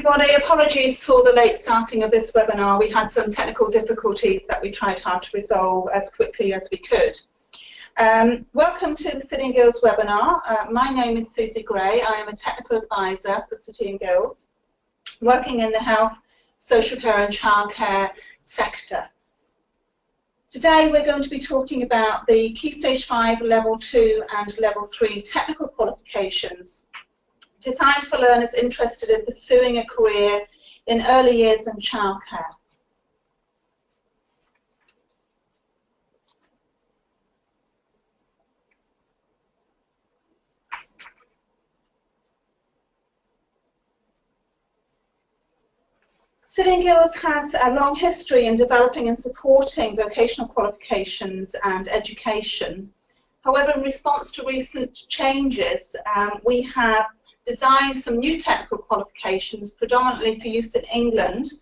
everybody. Apologies for the late starting of this webinar. We had some technical difficulties that we tried hard to resolve as quickly as we could. Welcome to the City Guilds webinar. My name is Susie Gray. I am a technical advisor for City Guilds, working in the health, social care and childcare sector. Today we're going to be talking about the Key Stage 5 Level 2 and Level 3 technical qualifications designed for learners interested in pursuing a career in early years and childcare. City Guilds has a long history in developing and supporting vocational qualifications and education. However, in response to recent changes, we have designed some new technical qualifications predominantly for use in England,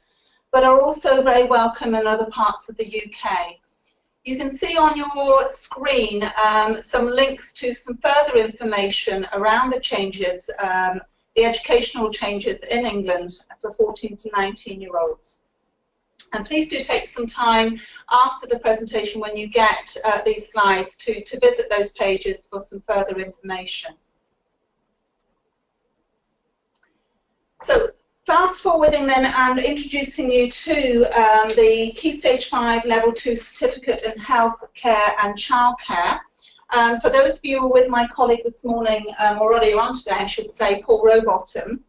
but are also very welcome in other parts of the UK. You can see on your screen some links to some further information around the changes, the educational changes in England for 14 to 19-year-olds. And please do take some time after the presentation when you get these slides to visit those pages for some further information. So, fast forwarding then and introducing you to the Key Stage 5 Level 2 Certificate in Health Care and Childcare. For those of you who were with my colleague this morning, or earlier on today, I should say, Paul Rowbottom,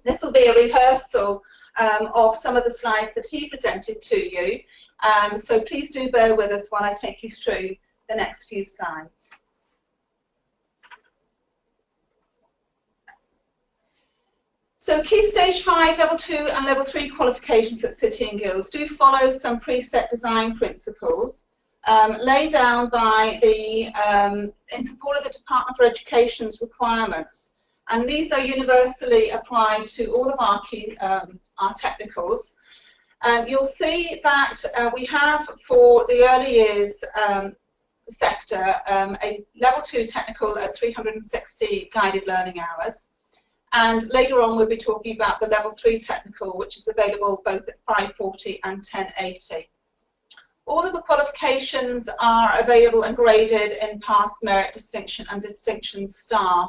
this will be a rehearsal of some of the slides that he presented to you. So please do bear with us while I take you through the next few slides. So Key Stage 5, Level 2 and Level 3 qualifications at City and Guilds do follow some preset design principles laid down by the, in support of the Department for Education's requirements. And these are universally applied to all of our technicals. You'll see that we have for the early years sector a Level 2 technical at 360 guided learning hours. And later on we'll be talking about the Level 3 technical, which is available both at 540 and 1080. All of the qualifications are available and graded in pass, merit, distinction and distinction star.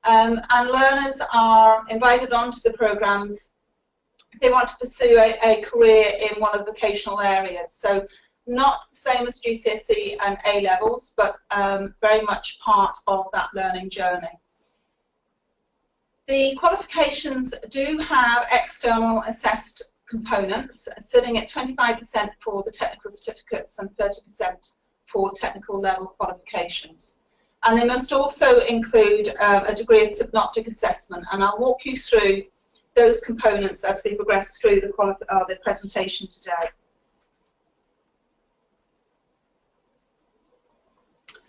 And learners are invited onto the programs if they want to pursue a career in one of the vocational areas. So not the same as GCSE and A-levels, but very much part of that learning journey. The qualifications do have external assessed components, sitting at 25% for the technical certificates and 30% for technical level qualifications. And they must also include a degree of synoptic assessment, and I'll walk you through those components as we progress through the presentation today.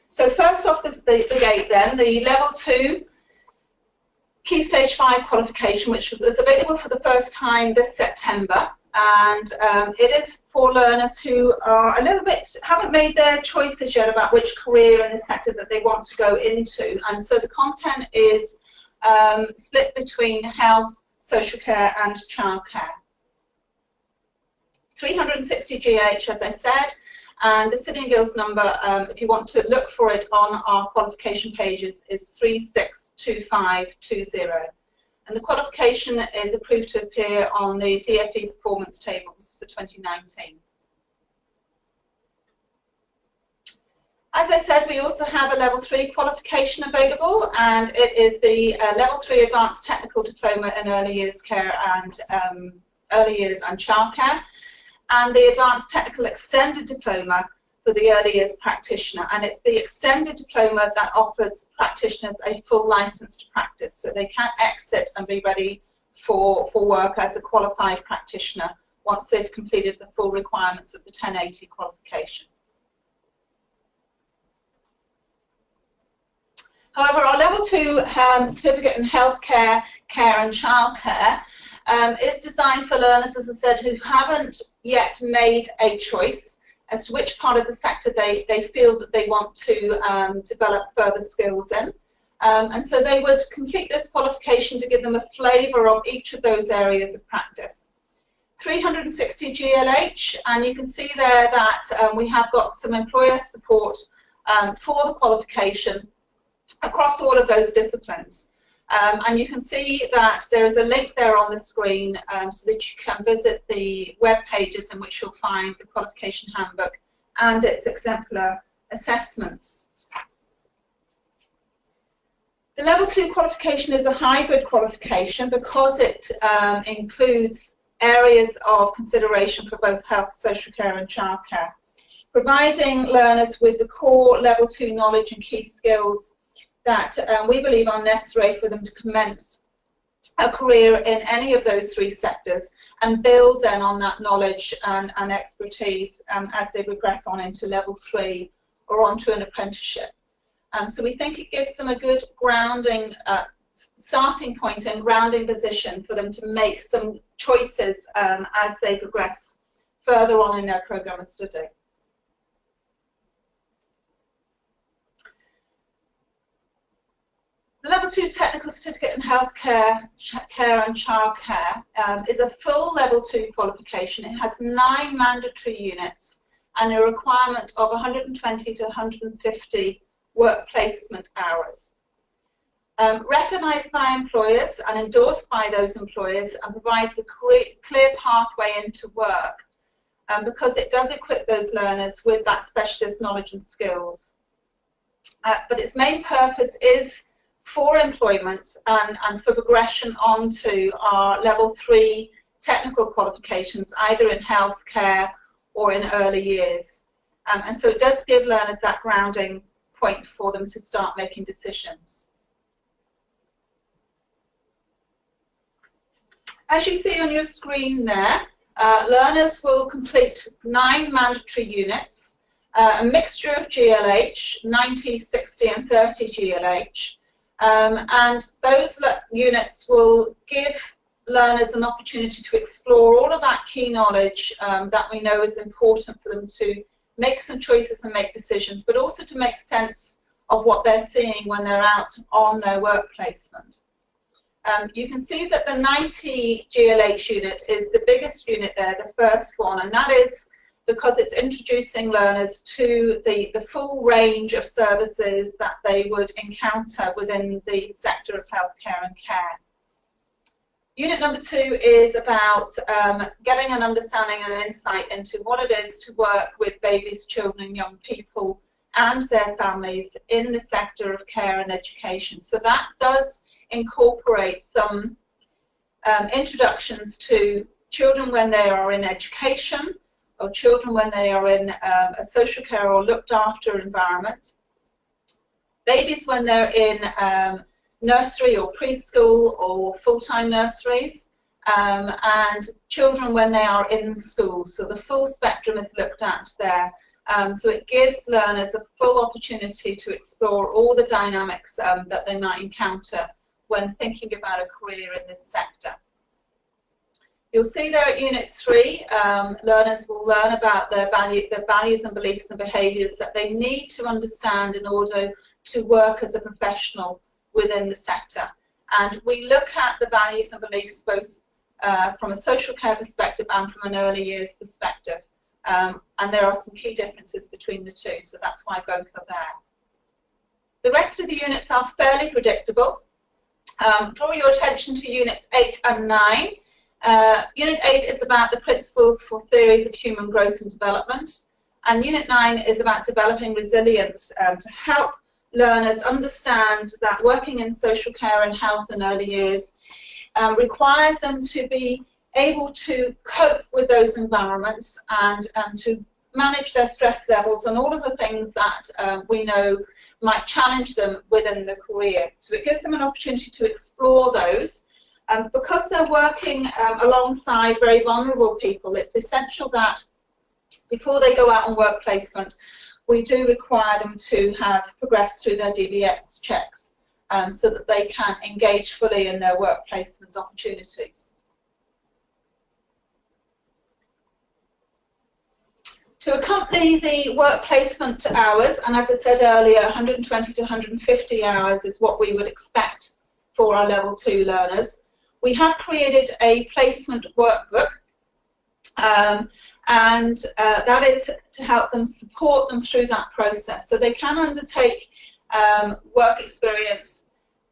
So first off the gate then, the Level 2 Key Stage 5 qualification, which was available for the first time this September, and it is for learners who are a little bit, haven't made their choices yet about which career in the sector that they want to go into, and so the content is split between health, social care and childcare. 360 GH, as I said, and the City Guilds number, if you want to look for it on our qualification pages, is 362520. And the qualification is approved to appear on the DFE performance tables for 2019. As I said, we also have a Level 3 qualification available, and it is the Level 3 Advanced Technical Diploma in Early Years Care and Early Years and Childcare, and the Advanced Technical Extended Diploma for the Early Years Practitioner. And it's the extended diploma that offers practitioners a full license to practice, so they can exit and be ready for work as a qualified practitioner once they've completed the full requirements of the 1080 qualification. However, our Level 2 certificate in healthcare, care and childcare is designed for learners, as I said, who haven't yet made a choice as to which part of the sector they feel that they want to develop further skills in. And so they would complete this qualification to give them a flavour of each of those areas of practice. 360 GLH, and you can see there that we have got some employer support for the qualification across all of those disciplines. And you can see that there is a link there on the screen so that you can visit the web pages in which you'll find the qualification handbook and its exemplar assessments. The Level 2 qualification is a hybrid qualification because it includes areas of consideration for both health, social care and childcare, providing learners with the core Level 2 knowledge and key skills that we believe are necessary for them to commence a career in any of those three sectors and build then on that knowledge and expertise as they progress on into Level 3 or onto an apprenticeship. So we think it gives them a good grounding starting point and grounding position for them to make some choices as they progress further on in their programme of study. The Level 2 Technical Certificate in Healthcare, Care and Childcare is a full Level 2 qualification. It has 9 mandatory units and a requirement of 120 to 150 work placement hours. Recognised by employers and endorsed by those employers, and provides a clear pathway into work because it does equip those learners with that specialist knowledge and skills. But its main purpose is for employment and for progression onto our Level 3 technical qualifications, either in healthcare or in early years. And so it does give learners that grounding point for them to start making decisions. As you see on your screen there, learners will complete 9 mandatory units, a mixture of GLH, 90, 60 and 30 GLH, and those units will give learners an opportunity to explore all of that key knowledge that we know is important for them to make some choices and make decisions, but also to make sense of what they're seeing when they're out on their work placement. You can see that the 90 GLH unit is the biggest unit there, the first one, and that is because it's introducing learners to the full range of services that they would encounter within the sector of healthcare and care. Unit number 2 is about getting an understanding and an insight into what it is to work with babies, children and young people and their families in the sector of care and education. So that does incorporate some introductions to children when they are in education, or children when they are in a social care or looked after environment, babies when they're in nursery or preschool or full-time nurseries, and children when they are in school. So the full spectrum is looked at there. So it gives learners a full opportunity to explore all the dynamics that they might encounter when thinking about a career in this sector. You'll see there at Unit 3, learners will learn about the values and beliefs and behaviours that they need to understand in order to work as a professional within the sector. And we look at the values and beliefs both from a social care perspective and from an early years perspective. And there are some key differences between the two, so that's why both are there. The rest of the units are fairly predictable. Draw your attention to Units 8 and 9. Unit 8 is about the principles for theories of human growth and development, and Unit 9 is about developing resilience to help learners understand that working in social care and health in early years requires them to be able to cope with those environments and to manage their stress levels and all of the things that we know might challenge them within the career. So it gives them an opportunity to explore those. Because they're working alongside very vulnerable people, it's essential that before they go out on work placement, we do require them to have progressed through their DBS checks so that they can engage fully in their work placement opportunities. To accompany the work placement hours, and as I said earlier, 120 to 150 hours is what we would expect for our level 2 learners, we have created a placement workbook, and that is to help them, support them through that process, so they can undertake work experience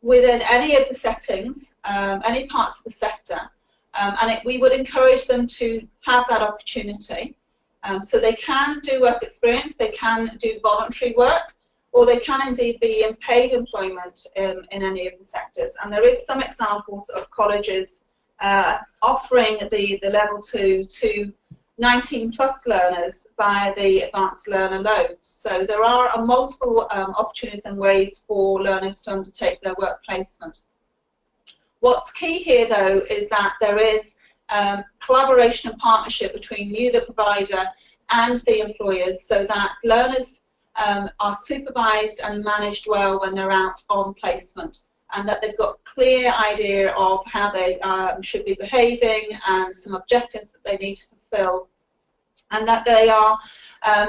within any of the settings, any parts of the sector, and we would encourage them to have that opportunity. So they can do work experience, they can do voluntary work, or they can indeed be in paid employment in any of the sectors. And there is some examples of colleges offering the level 2 to 19+ learners via the advanced learner loans. So there are multiple opportunities and ways for learners to undertake their work placement. What's key here, though, is that there is collaboration and partnership between you, the provider, and the employers, so that learners are supervised and managed well when they're out on placement, and that they've got a clear idea of how they should be behaving and some objectives that they need to fulfill, and that they are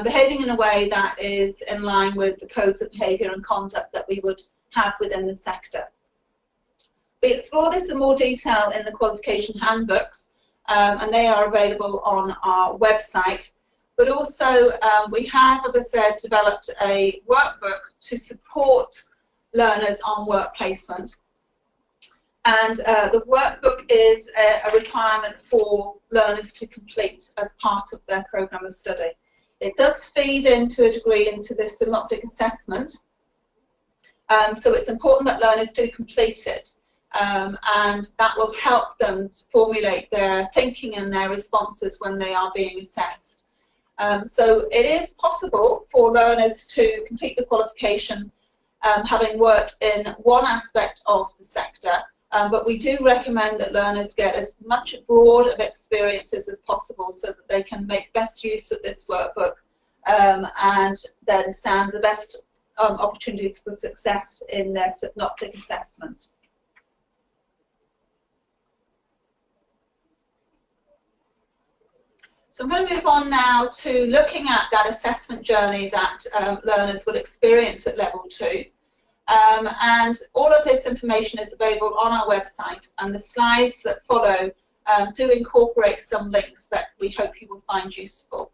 behaving in a way that is in line with the codes of behaviour and conduct that we would have within the sector. We explore this in more detail in the qualification handbooks, and they are available on our website. But also we have, as I said, developed a workbook to support learners on work placement. And the workbook is a requirement for learners to complete as part of their programme of study. It does feed into a degree into the synoptic assessment, so it's important that learners do complete it. And that will help them to formulate their thinking and their responses when they are being assessed. So it is possible for learners to complete the qualification having worked in one aspect of the sector, but we do recommend that learners get as much broad of experiences as possible so that they can make best use of this workbook and then stand the best opportunities for success in their synoptic assessment. So I'm going to move on now to looking at that assessment journey that learners will experience at level 2. And all of this information is available on our website, and the slides that follow do incorporate some links that we hope you will find useful.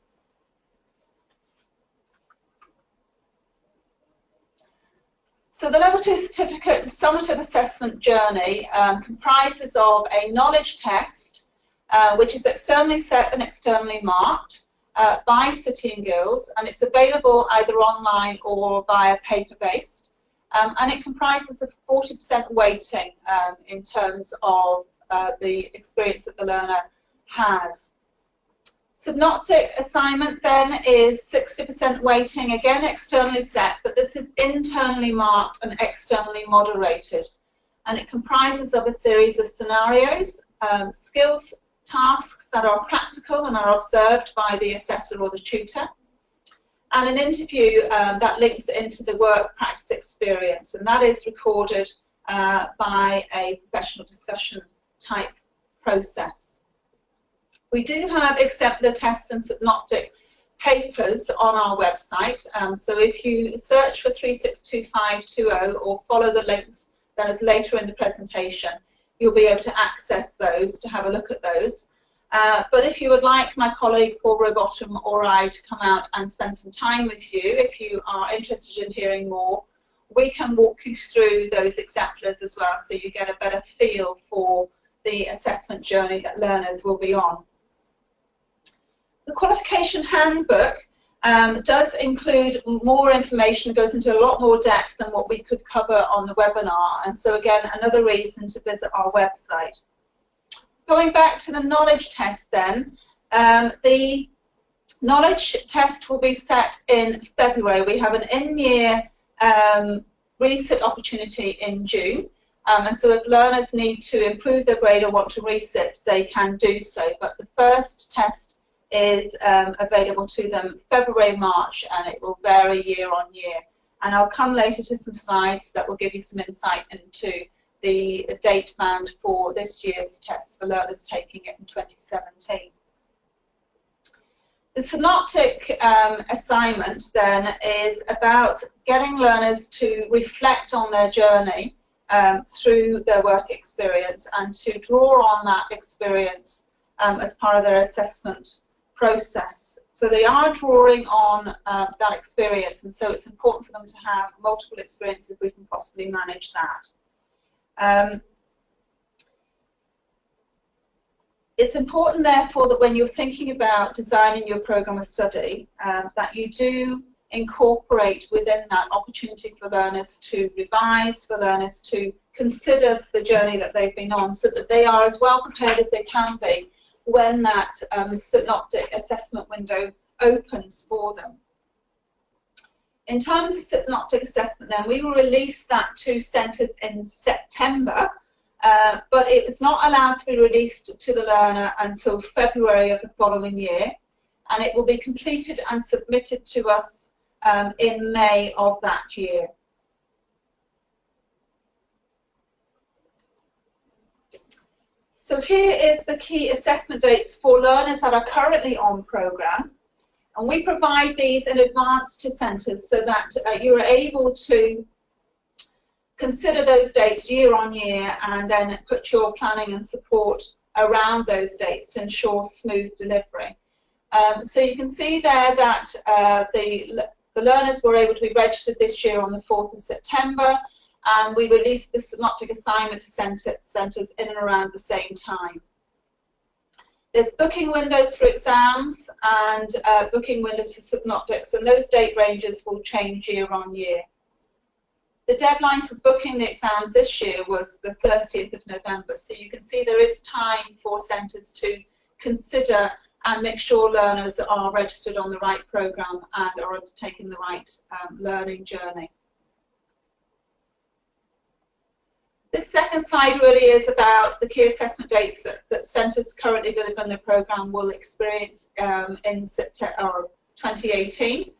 So the level 2 certificate summative assessment journey comprises of a knowledge test, which is externally set and externally marked by City Guilds, and it's available either online or via paper-based. And it comprises of 40% weighting in terms of the experience that the learner has. Synoptic assignment then is 60% weighting, again externally set, but this is internally marked and externally moderated. And it comprises of a series of scenarios, skills, tasks that are practical and are observed by the assessor or the tutor, and an interview that links into the work practice experience, and that is recorded by a professional discussion type process. We do have exemplar tests and synoptic papers on our website, so if you search for 362520 or follow the links that is later in the presentation, you'll be able to access those to have a look at those. But if you would like my colleague Paul Rowbottom or I to come out and spend some time with you, if you are interested in hearing more, we can walk you through those exemplars as well, so you get a better feel for the assessment journey that learners will be on. The qualification handbook does include more information, goes into a lot more depth than what we could cover on the webinar, and so again another reason to visit our website. Going back to the knowledge test then, the knowledge test will be set in February. We have an in-year resit opportunity in June, and so if learners need to improve their grade or want to resit, they can do so, but the first test is available to them February, March, and it will vary year on year. And I'll come later to some slides that will give you some insight into the date band for this year's test for learners taking it in 2017. The synoptic assignment then is about getting learners to reflect on their journey through their work experience and to draw on that experience as part of their assessment process. So they are drawing on that experience, and so it's important for them to have multiple experiences if we can possibly manage that. It's important, therefore, that when you're thinking about designing your programme of study, that you do incorporate within that opportunity for learners to revise, for learners to consider the journey that they've been on, so that they are as well prepared as they can be when that synoptic assessment window opens for them. In terms of synoptic assessment then, we will release that to centres in September, but it is not allowed to be released to the learner until February of the following year, and it will be completed and submitted to us in May of that year. So here is the key assessment dates for learners that are currently on programme, and we provide these in advance to centres so that you are able to consider those dates year on year and then put your planning and support around those dates to ensure smooth delivery. So you can see there that the learners were able to be registered this year on the 4th of September, and we released the synoptic assignment to centres in and around the same time. There's booking windows for exams and booking windows for synoptics, and those date ranges will change year on year. The deadline for booking the exams this year was the 30th of November, so you can see there is time for centres to consider and make sure learners are registered on the right programme and are undertaking the right learning journey. This second slide really is about the key assessment dates that centres currently delivering the programme will experience in September 2018.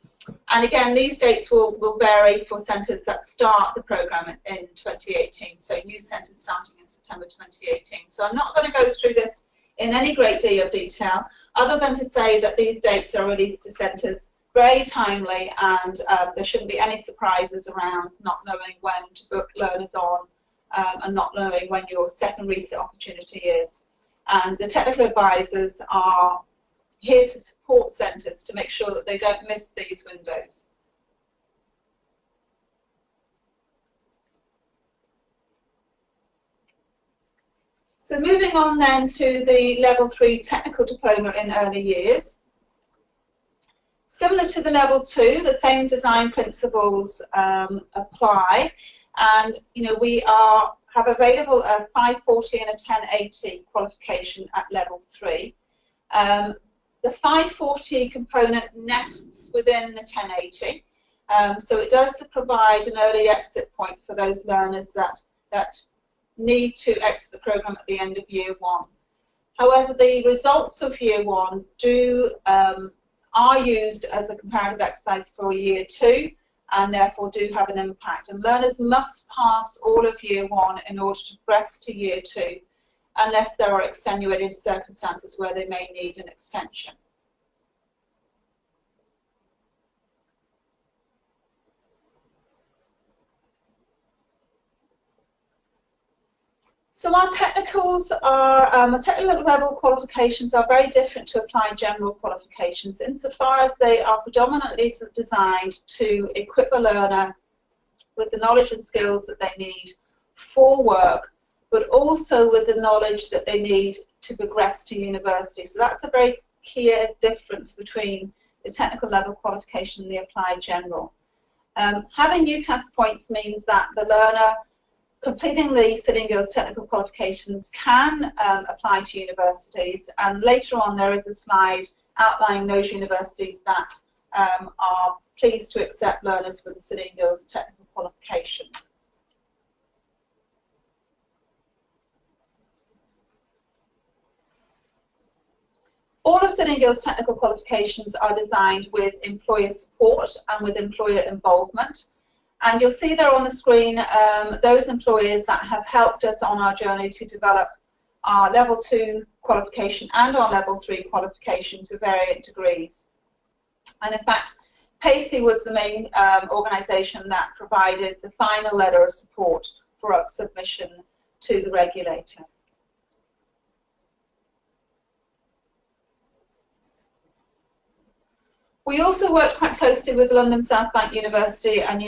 And again, these dates will vary for centres that start the programme in 2018, so new centres starting in September 2018. So I'm not going to go through this in any great deal of detail, other than to say that these dates are released to centres very timely, and there shouldn't be any surprises around not knowing when to book learners on and not knowing when your second reset opportunity is. And the technical advisors are here to support centres to make sure that they don't miss these windows. So moving on then to the Level 3 Technical Diploma in Early Years. Similar to the Level 2, the same design principles apply, and we have available a 540 and a 1080 qualification at Level 3. The 540 component nests within the 1080, so it does provide an early exit point for those learners that need to exit the programme at the end of Year 1. However, the results of Year 1 are used as a comparative exercise for Year 2, and therefore do have an impact. And learners must pass all of Year 1 in order to progress to Year 2, unless there are extenuating circumstances where they may need an extension. So our technicals are, technical level qualifications are very different to applied general qualifications insofar as they are predominantly designed to equip a learner with the knowledge and skills that they need for work, but also with the knowledge that they need to progress to university. So that's a very clear difference between the technical level qualification and the applied general. Having UCAS points means that the learner completing the City Guilds Technical Qualifications can apply to universities, and later on there is a slide outlining those universities that are pleased to accept learners with the City Guilds Technical Qualifications. All of City Guilds Technical Qualifications are designed with employer support and with employer involvement. And you'll see there on the screen those employers that have helped us on our journey to develop our Level 2 qualification and our level 3 qualification to varying degrees. And in fact, PACEY was the main organisation that provided the final letter of support for our submission to the regulator. We also worked quite closely with London South Bank University and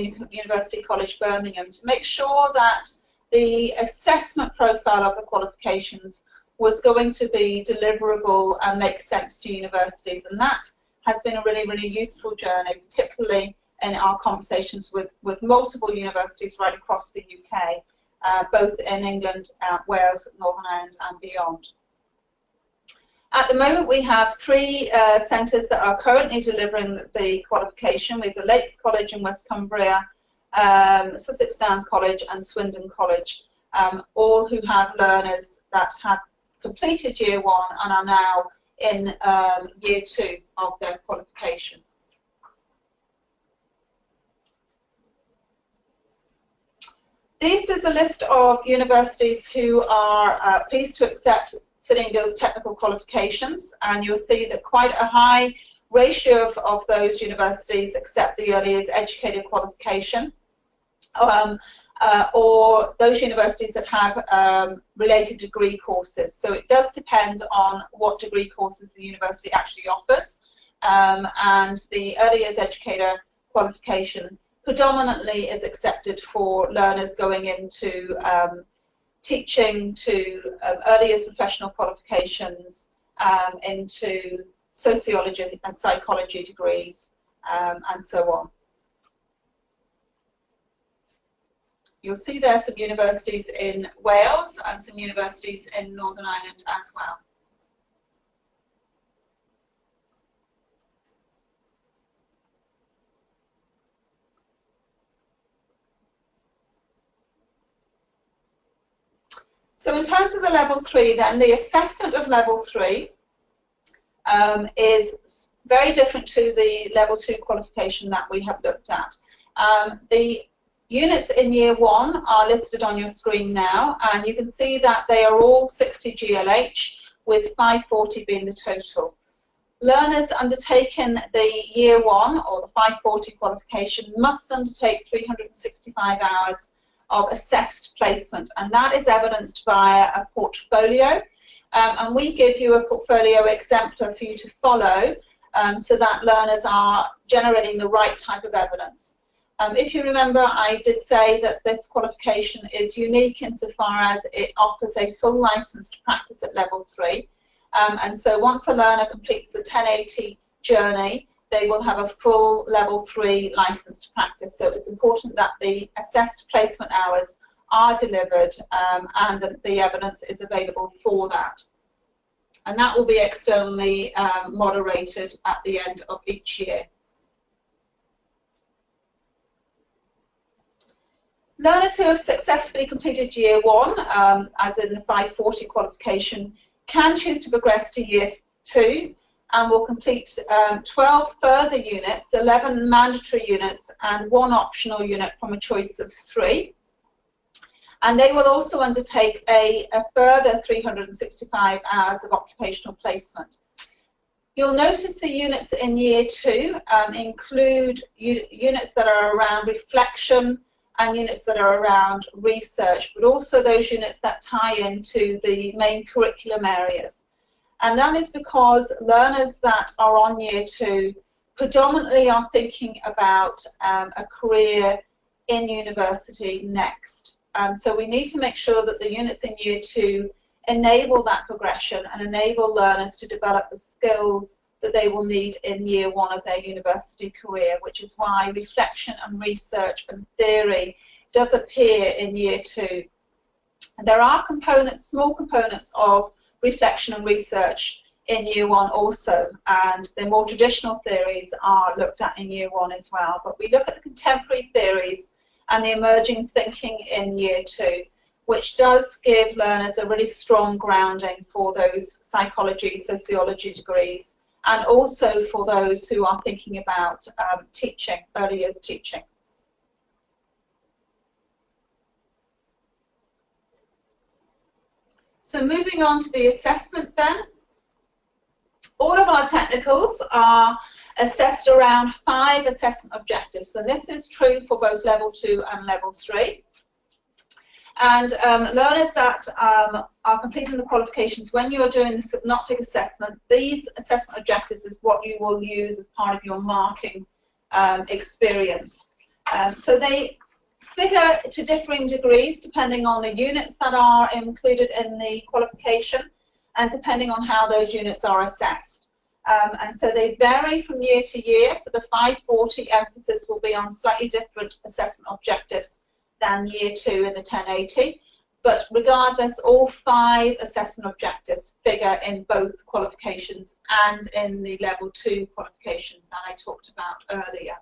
University College Birmingham to make sure that the assessment profile of the qualifications was going to be deliverable and make sense to universities, and that has been a really, really useful journey, particularly in our conversations with multiple universities right across the UK, both in England, Wales, Northern Ireland and beyond. At the moment we have 3 centres that are currently delivering the qualification. We have the Lakes College in West Cumbria, Sussex Downs College and Swindon College, all who have learners that have completed year 1 and are now in year 2 of their qualification. This is a list of universities who are pleased to accept City Guilds Technical Qualifications, and you'll see that quite a high ratio of those universities accept the early years educator qualification, or those universities that have related degree courses. So it does depend on what degree courses the university actually offers, and the early years educator qualification predominantly is accepted for learners going into teaching, to early years professional qualifications, into sociology and psychology degrees, and so on. You'll see there some universities in Wales and some universities in Northern Ireland as well. So in terms of the level 3 then, the assessment of level 3 is very different to the level 2 qualification that we have looked at. The units in year 1 are listed on your screen now, and you can see that they are all 60 GLH, with 540 being the total. Learners undertaking the year 1 or the 540 qualification must undertake 365 hours of assessed placement, and that is evidenced via a portfolio, and we give you a portfolio exemplar for you to follow, so that learners are generating the right type of evidence. If you remember, I did say that this qualification is unique insofar as it offers a full license to practice at level 3, and so once a learner completes the 1080 journey, they will have a full level 3 license to practice. So it's important that the assessed placement hours are delivered, and that the evidence is available for that. And that will be externally moderated at the end of each year. Learners who have successfully completed year 1, as in the 540 qualification, can choose to progress to year 2, and will complete 12 further units, 11 mandatory units and 1 optional unit from a choice of 3. And they will also undertake a further 365 hours of occupational placement. You'll notice the units in year 2 include units that are around reflection and units that are around research, but also those units that tie into the main curriculum areas. And that is because learners that are on year 2 predominantly are thinking about a career in university next. And so we need to make sure that the units in year 2 enable that progression and enable learners to develop the skills that they will need in year 1 of their university career, which is why reflection and research and theory does appear in year 2. And there are components, small components of reflection and research in year 1 also, and the more traditional theories are looked at in year 1 as well. But we look at the contemporary theories and the emerging thinking in year 2, which does give learners a really strong grounding for those psychology, sociology degrees, and also for those who are thinking about teaching, early years teaching. So moving on to the assessment then. All of our technicals are assessed around 5 assessment objectives. So this is true for both level 2 and level 3. And learners that are completing the qualifications, when you're doing the synoptic assessment, these assessment objectives is what you will use as part of your marking experience. So they figure to differing degrees depending on the units that are included in the qualification and depending on how those units are assessed. And so they vary from year to year, so the 540 emphasis will be on slightly different assessment objectives than year 2 in the 1080. But regardless, all 5 assessment objectives figure in both qualifications and in the level 2 qualification that I talked about earlier.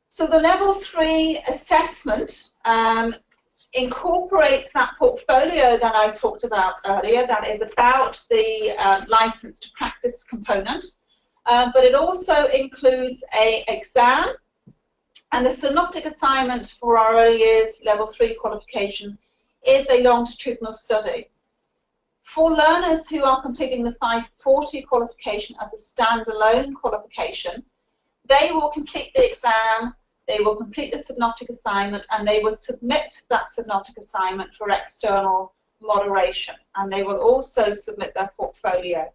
So the level 3 assessment incorporates that portfolio that I talked about earlier, that is about the license to practice component, but it also includes an exam, and the synoptic assignment for our early years level 3 qualification is a longitudinal study. For learners who are completing the 540 qualification as a standalone qualification, they will complete the exam, they will complete the synoptic assignment, and they will submit that synoptic assignment for external moderation, and they will also submit their portfolio.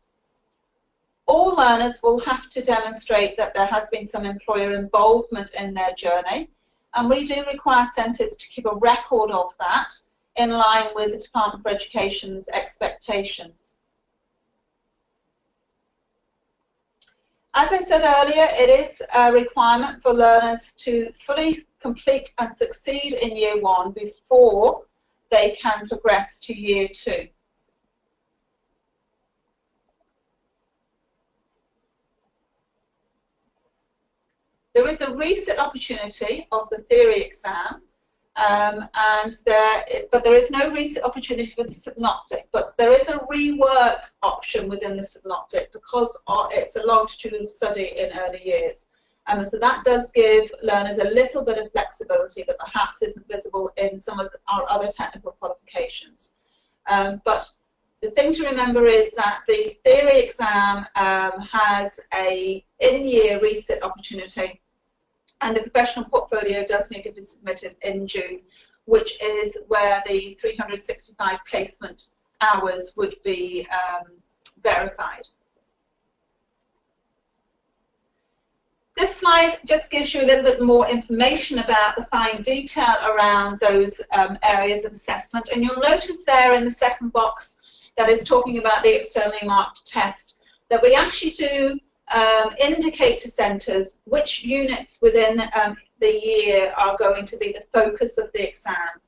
All learners will have to demonstrate that there has been some employer involvement in their journey, and we do require centres to keep a record of that in line with the Department for Education's expectations. As I said earlier, it is a requirement for learners to fully complete and succeed in year 1 before they can progress to year 2. There is a resit opportunity of the theory exam, but there is no resit opportunity for the synoptic, but there is a rework option within the synoptic because it's a longitudinal study in early years. So that does give learners a little bit of flexibility that perhaps isn't visible in some of our other technical qualifications. But the thing to remember is that the theory exam has a in-year resit opportunity, and the professional portfolio does need to be submitted in June, which is where the 365 placement hours would be verified. This slide just gives you a little bit more information about the fine detail around those areas of assessment, and you'll notice there in the second box that is talking about the externally marked test that we actually do indicate to centres which units within the year are going to be the focus of the exam.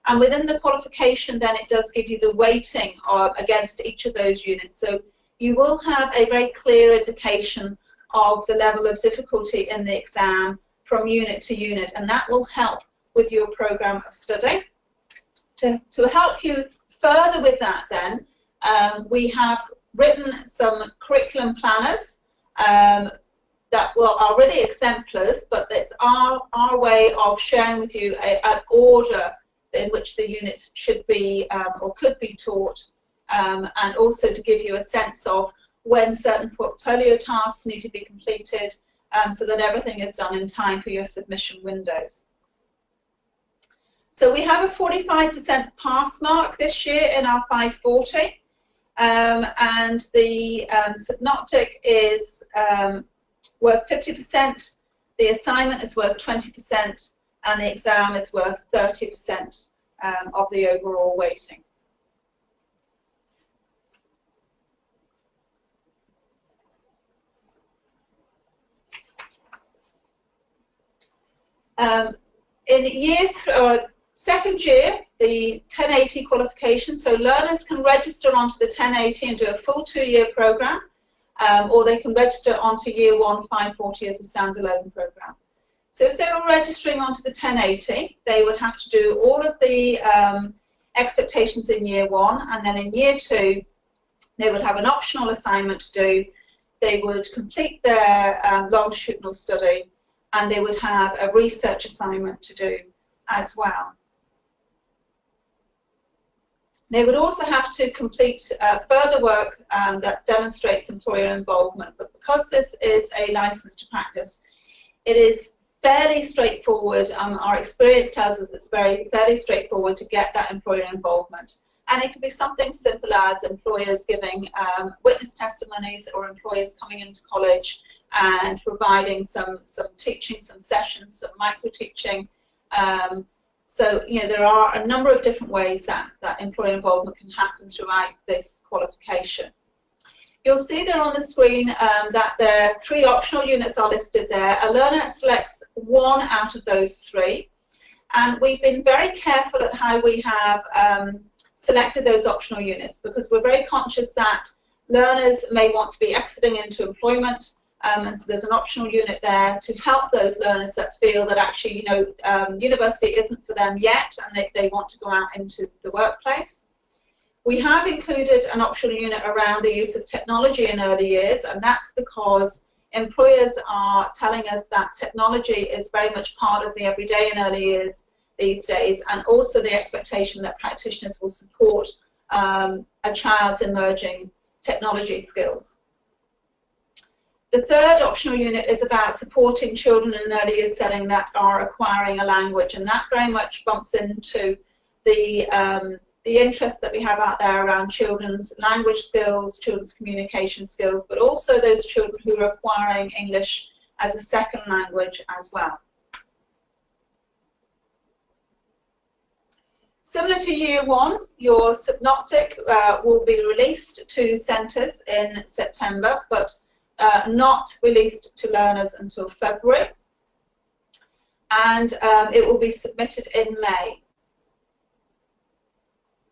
And within the qualification then it does give you the weighting against each of those units. So you will have a very clear indication of the level of difficulty in the exam from unit to unit, and that will help with your programme of study. To help you further with that then, we have written some curriculum planners that are really exemplars, but it's our way of sharing with you an order in which the units should be or could be taught, and also to give you a sense of when certain portfolio tasks need to be completed, so that everything is done in time for your submission windows. So we have a 45% pass mark this year in our 540. And the synoptic is worth 50%, the assignment is worth 20%, and the exam is worth 30% of the overall weighting. In second year, the 1080 qualification, so learners can register onto the 1080 and do a full 2-year program, or they can register onto year 1 540 as a standalone program. So if they were registering onto the 1080, they would have to do all of the expectations in year 1, and then in year 2 they would have an optional assignment to do. They would complete their longitudinal study, and they would have a research assignment to do as well. They would also have to complete further work that demonstrates employer involvement, but because this is a license to practice, it is fairly straightforward. Our experience tells us it's fairly straightforward to get that employer involvement. And it can be something simple as employers giving witness testimonies, or employers coming into college and providing some teaching, some sessions, some micro-teaching. So, you know, there are a number of different ways that employer involvement can happen throughout this qualification. You'll see there on the screen that there are 3 optional units are listed there. A learner selects one out of those 3. And we've been very careful at how we have selected those optional units, because we're very conscious that learners may want to be exiting into employment, and so there's an optional unit there to help those learners that feel that actually, you know, university isn't for them yet, and they want to go out into the workplace. We have included an optional unit around the use of technology in early years, and that's because employers are telling us that technology is very much part of the everyday in early years these days, and also the expectation that practitioners will support a child's emerging technology skills. The third optional unit is about supporting children in an early years setting that are acquiring a language, and that very much bumps into the interest that we have out there around children's language skills, children's communication skills, but also those children who are acquiring English as a second language as well. Similar to Year 1, your synoptic will be released to centres in September, but not released to learners until February, and it will be submitted in May.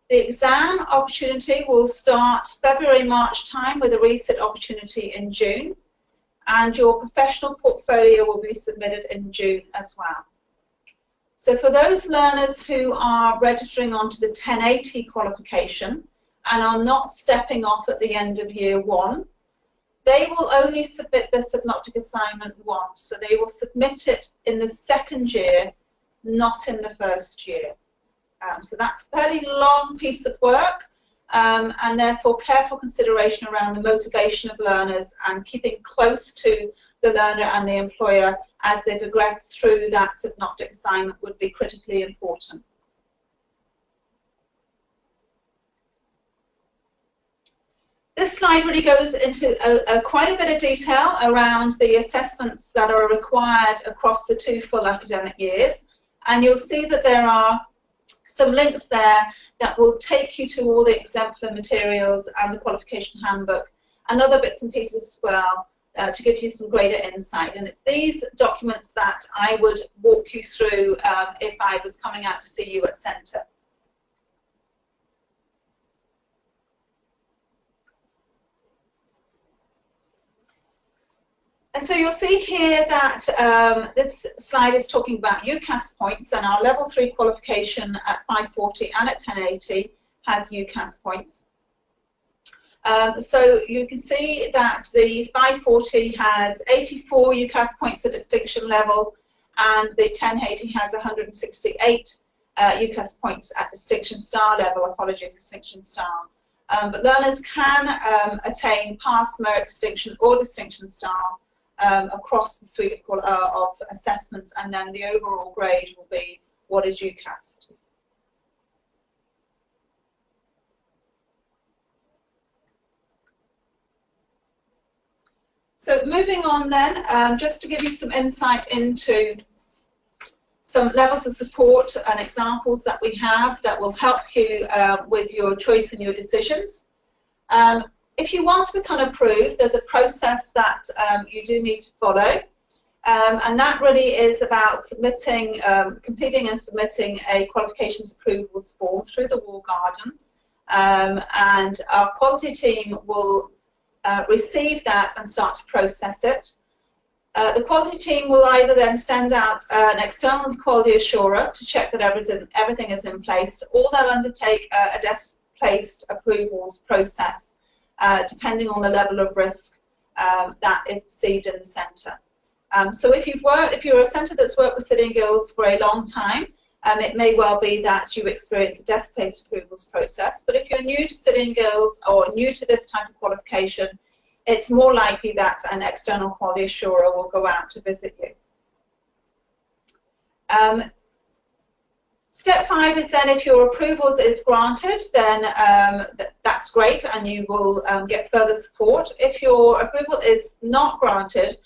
The exam opportunity will start February-March time with a resit opportunity in June, and your professional portfolio will be submitted in June as well. So for those learners who are registering onto the 1080 qualification and are not stepping off at the end of Year 1, they will only submit their synoptic assignment once. So they will submit it in the second year, not in the first year. So that's a fairly long piece of work, and therefore careful consideration around the motivation of learners and keeping close to the learner and the employer as they progress through that synoptic assignment would be critically important. This slide really goes into quite a bit of detail around the assessments that are required across the 2 full academic years, and you'll see that there are some links there that will take you to all the exemplar materials and the qualification handbook and other bits and pieces as well to give you some greater insight. And it's these documents that I would walk you through if I was coming out to see you at centre. And so you'll see here that this slide is talking about UCAS points, and our level 3 qualification at 540 and at 1080 has UCAS points. So you can see that the 540 has 84 UCAS points at distinction level, and the 1080 has 168 UCAS points at distinction star level. Apologies, distinction star. But learners can attain pass, merit, distinction, or distinction star across the suite of assessments, and then the overall grade will be what is UCAS. So moving on then, just to give you some insight into some levels of support and examples that we have that will help you with your choice and your decisions. If you want to become approved, there's a process that you do need to follow, and that really is about submitting, completing and submitting a qualifications approvals form through the Wall Garden, and our quality team will receive that and start to process it. The quality team will either then send out an external quality assurer to check that everything is in place, or they'll undertake a desk-placed approvals process, depending on the level of risk that is perceived in the centre. So if you're a centre that's worked with City Guilds for a long time, it may well be that you experience a desk-based approvals process. But if you're new to City Guilds or new to this type of qualification, it's more likely that an external quality assurer will go out to visit you. Step 5 is then if your approvals is granted, then that's great and you will get further support. If your approval is not granted,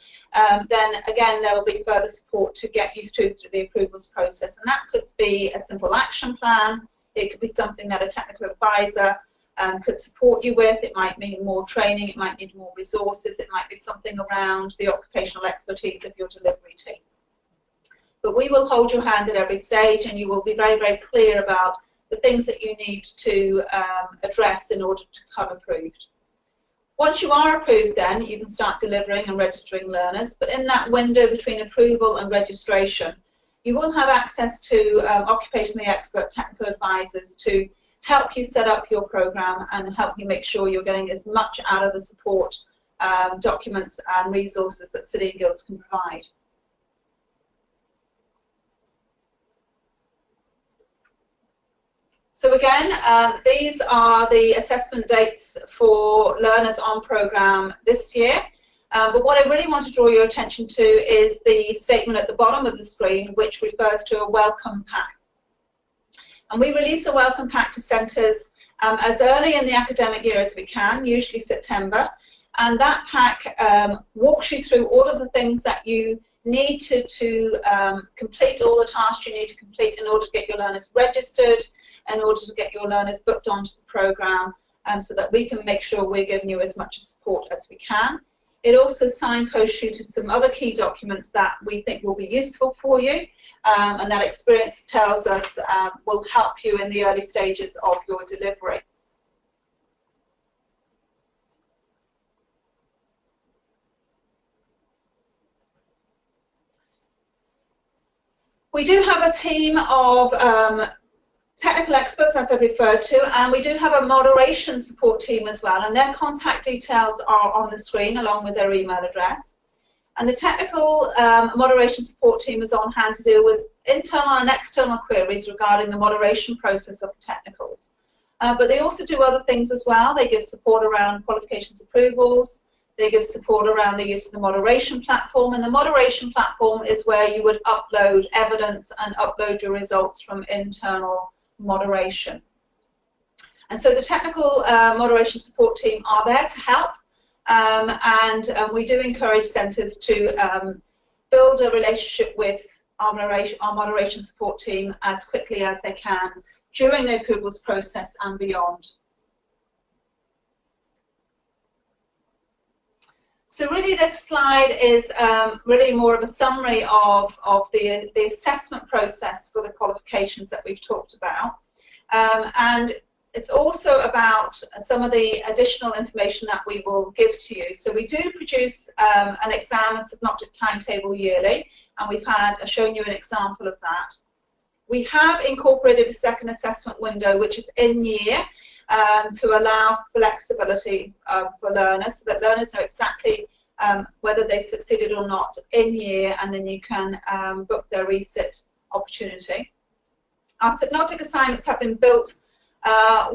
then again there will be further support to get you through the approvals process, and that could be a simple action plan. It could be something that a technical advisor could support you with. It might mean more training, it might need more resources, it might be something around the occupational expertise of your delivery team. But we will hold your hand at every stage, and you will be very, very clear about the things that you need to address in order to become approved. Once you are approved, then you can start delivering and registering learners, but in that window between approval and registration, you will have access to occupationally expert technical advisors to help you set up your program and help you make sure you're getting as much out of the support documents and resources that City Guilds can provide. So again, these are the assessment dates for learners on program this year. But what I really want to draw your attention to is the statement at the bottom of the screen, which refers to a welcome pack. And we release a welcome pack to centres as early in the academic year as we can, usually September. And that pack walks you through all of the things that you need to complete, all the tasks you need to complete in order to get your learners registered, in order to get your learners booked onto the program, so that we can make sure we're giving you as much support as we can. It also signposts you to some other key documents that we think will be useful for you, and that experience tells us will help you in the early stages of your delivery. We do have a team of technical experts, as I referred to, and we do have a moderation support team as well, and their contact details are on the screen along with their email address. And the technical moderation support team is on hand to deal with internal and external queries regarding the moderation process of the technicals. But they also do other things as well. They give support around qualifications approvals, they give support around the use of the moderation platform, and the moderation platform is where you would upload evidence and upload your results from internal moderation. And so the technical moderation support team are there to help, and we do encourage centres to build a relationship with our moderation support team as quickly as they can during the approvals process and beyond. So really this slide is really more of a summary of the assessment process for the qualifications that we've talked about. And it's also about some of the additional information that we will give to you. So we do produce an exam and synoptic timetable yearly, and we've shown you an example of that. We have incorporated a second assessment window, which is in year, to allow flexibility for learners, so that learners know exactly whether they've succeeded or not in year, and then you can book their resit opportunity. Our synoptic assignments have been built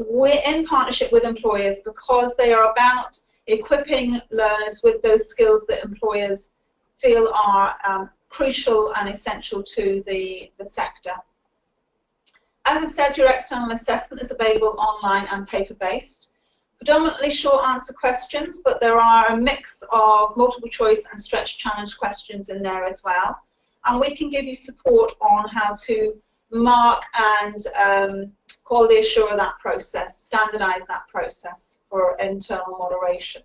we're in partnership with employers because they are about equipping learners with those skills that employers feel are crucial and essential to the sector. As I said, your external assessment is available online and paper-based. Predominantly short answer questions, but there are a mix of multiple choice and stretch challenge questions in there as well. And we can give you support on how to mark and quality assure that process, standardize that process for internal moderation.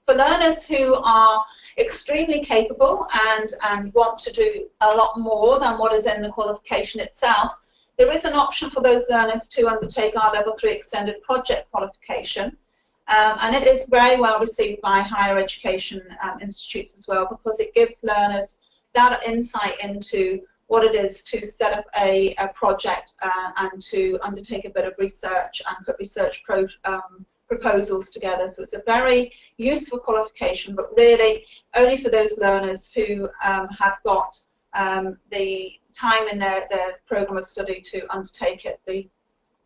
For learners who are extremely capable and want to do a lot more than what is in the qualification itself, there is an option for those learners to undertake our Level 3 Extended Project Qualification, and it is very well received by higher education institutes as well, because it gives learners that insight into what it is to set up a project and to undertake a bit of research and put research proposals together. So it's a very useful qualification, but really only for those learners who have got the time in their programme of study to undertake it. The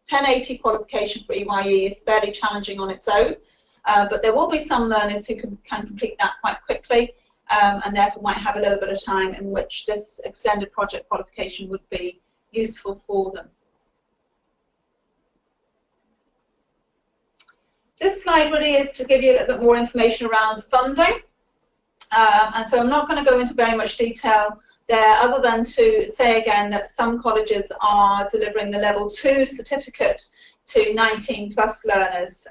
1080 qualification for EYE is fairly challenging on its own, but there will be some learners who can complete that quite quickly, and therefore might have a little bit of time in which this extended project qualification would be useful for them. This slide really is to give you a little bit more information around funding, and so I'm not going to go into very much detail there, other than to say again that some colleges are delivering the level 2 certificate to 19+ learners,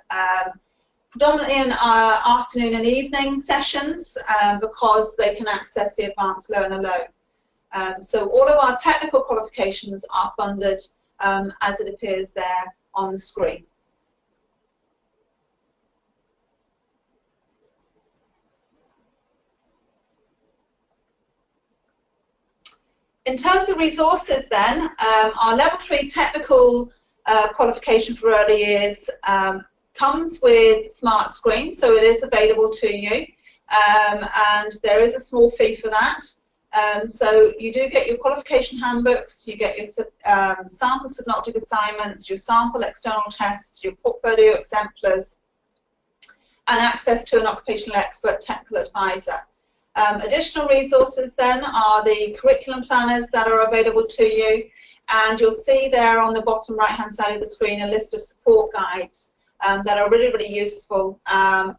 predominantly in afternoon and evening sessions, because they can access the advanced learner loan. So all of our technical qualifications are funded as it appears there on the screen. In terms of resources then, our level 3 technical qualification for early years comes with smart screens, so it is available to you, and there is a small fee for that. So you do get your qualification handbooks, you get your sample synoptic assignments, your sample external tests, your portfolio exemplars, and access to an occupational expert technical advisor. Additional resources then are the curriculum planners that are available to you, and you'll see there on the bottom right hand side of the screen a list of support guides that are really, really useful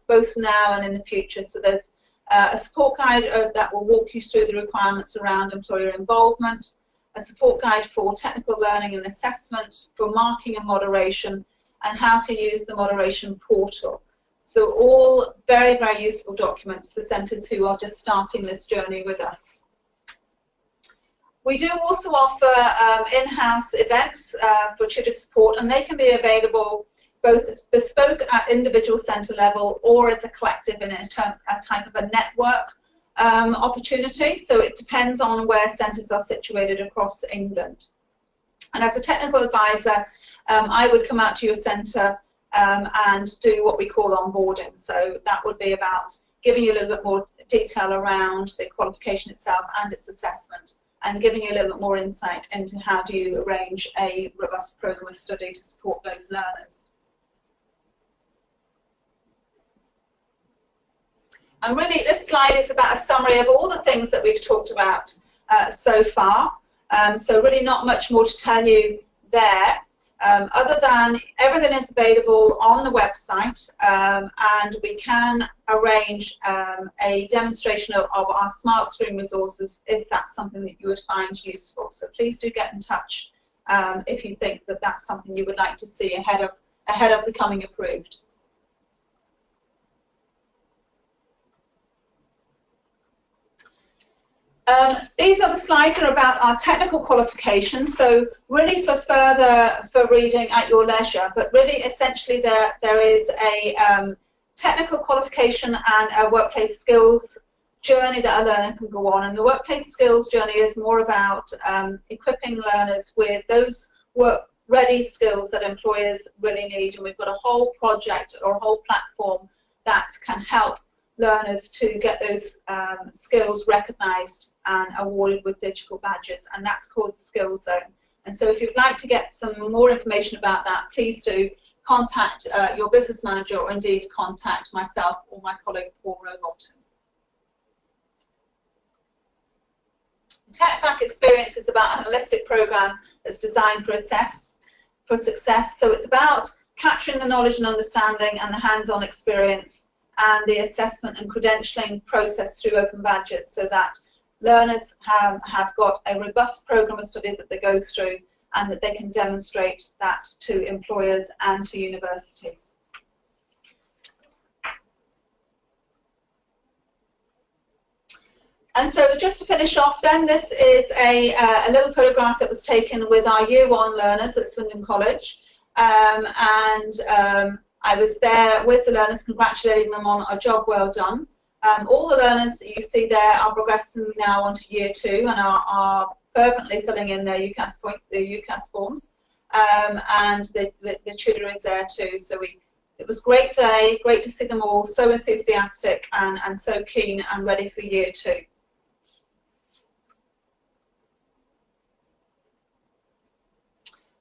both now and in the future. So there's a support guide that will walk you through the requirements around employer involvement, a support guide for technical learning and assessment, for marking and moderation, and how to use the moderation portal. So all very, very useful documents for centres who are just starting this journey with us. We do also offer in-house events for tutor support, and they can be available both as bespoke at individual centre level or as a collective in a type of a network opportunity. So it depends on where centres are situated across England. And as a technical advisor, I would come out to your centre and do what we call onboarding. So that would be about giving you a little bit more detail around the qualification itself and its assessment, and giving you a little bit more insight into how do you arrange a robust programme of study to support those learners. And really this slide is about a summary of all the things that we've talked about so far. So really not much more to tell you there. Other than everything is available on the website, and we can arrange a demonstration of our smart screen resources if that's something that you would find useful. So please do get in touch if you think that that's something you would like to see ahead of becoming approved. These are the slides that are about our technical qualifications, so really for reading at your leisure, but really essentially there is a technical qualification and a workplace skills journey that a learner can go on, and the workplace skills journey is more about equipping learners with those work-ready skills that employers really need, and we've got a whole project or a whole platform that can help learners to get those skills recognised and awarded with digital badges, and that's called the Skills Zone. And so if you'd like to get some more information about that, please do contact your business manager, or indeed contact myself or my colleague Paul Rowbolton. TechBac Experience is about a holistic programme that's designed for success. So it's about capturing the knowledge and understanding and the hands-on experience and the assessment and credentialing process through open badges, so that learners have got a robust programme of study that they go through, and that they can demonstrate that to employers and to universities. And so just to finish off then, this is a little photograph that was taken with our Year 1 learners at Swindon College, I was there with the learners, congratulating them on a job well done. All the learners that you see there are progressing now onto Year 2 and are fervently filling in their UCAS forms, and the tutor is there too. So It was a great day, great to see them all, so enthusiastic and so keen and ready for year 2.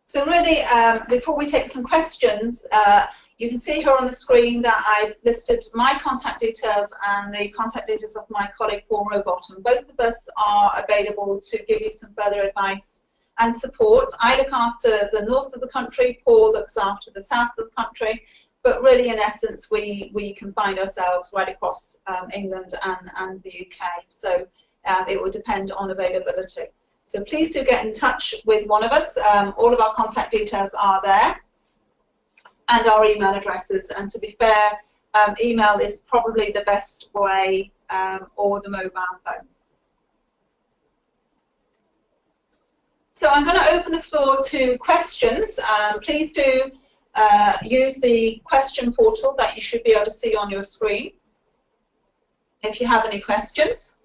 So really, before we take some questions, you can see here on the screen that I've listed my contact details and the contact details of my colleague Paul Rowbottom. Both of us are available to give you some further advice and support. I look after the north of the country, Paul looks after the south of the country, but really in essence we can find ourselves right across England and the UK, so it will depend on availability. So please do get in touch with one of us. All of our contact details are there, and our email addresses. And to be fair, email is probably the best way, or the mobile phone. So I'm going to open the floor to questions. Please do use the question portal that you should be able to see on your screen if you have any questions.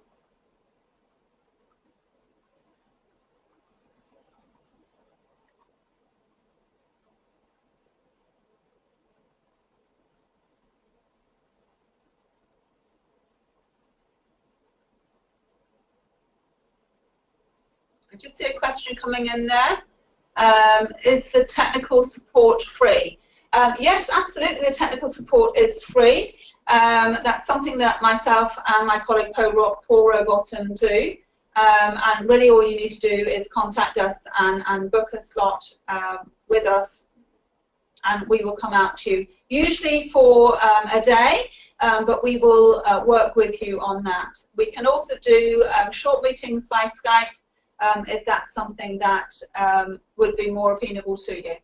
I just see a question coming in there. Is the technical support free? Yes, absolutely, the technical support is free. That's something that myself and my colleague Paul Rowbottom do. And really all you need to do is contact us and book a slot with us, and we will come out to you, usually for a day, but we will work with you on that. We can also do short meetings by Skype, if that's something that would be more amenable to you.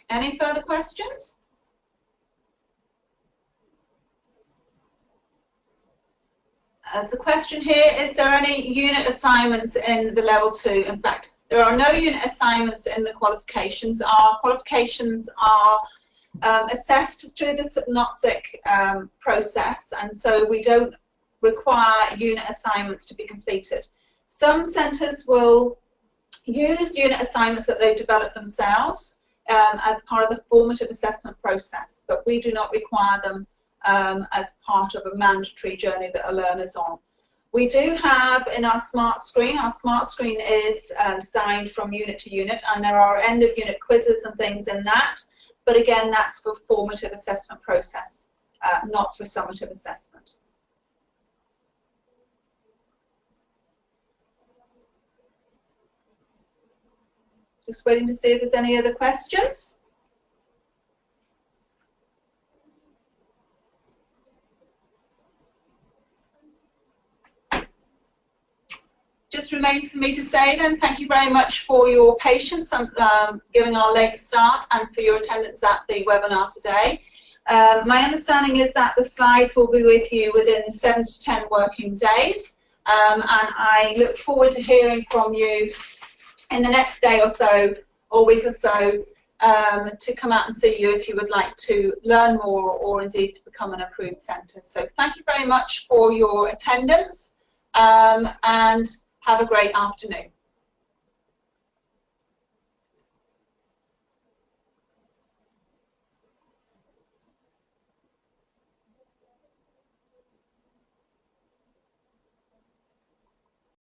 Any further questions? There's a question here, is there any unit assignments in the level 2? In fact, there are no unit assignments in the qualifications. Our qualifications are assessed through the synoptic process, and so we don't require unit assignments to be completed. Some centres will use unit assignments that they've developed themselves as part of the formative assessment process, but we do not require them as part of a mandatory journey that a learner's on. We do have in our smart screen is designed from unit to unit, and there are end of unit quizzes and things in that, but again that's for formative assessment process, not for summative assessment. Just waiting to see if there's any other questions. Just remains for me to say then, thank you very much for your patience and giving our late start and for your attendance at the webinar today. My understanding is that the slides will be with you within 7 to 10 working days, and I look forward to hearing from you in the next day or so, or week or so, to come out and see you if you would like to learn more or indeed to become an approved centre. So thank you very much for your attendance, and have a great afternoon.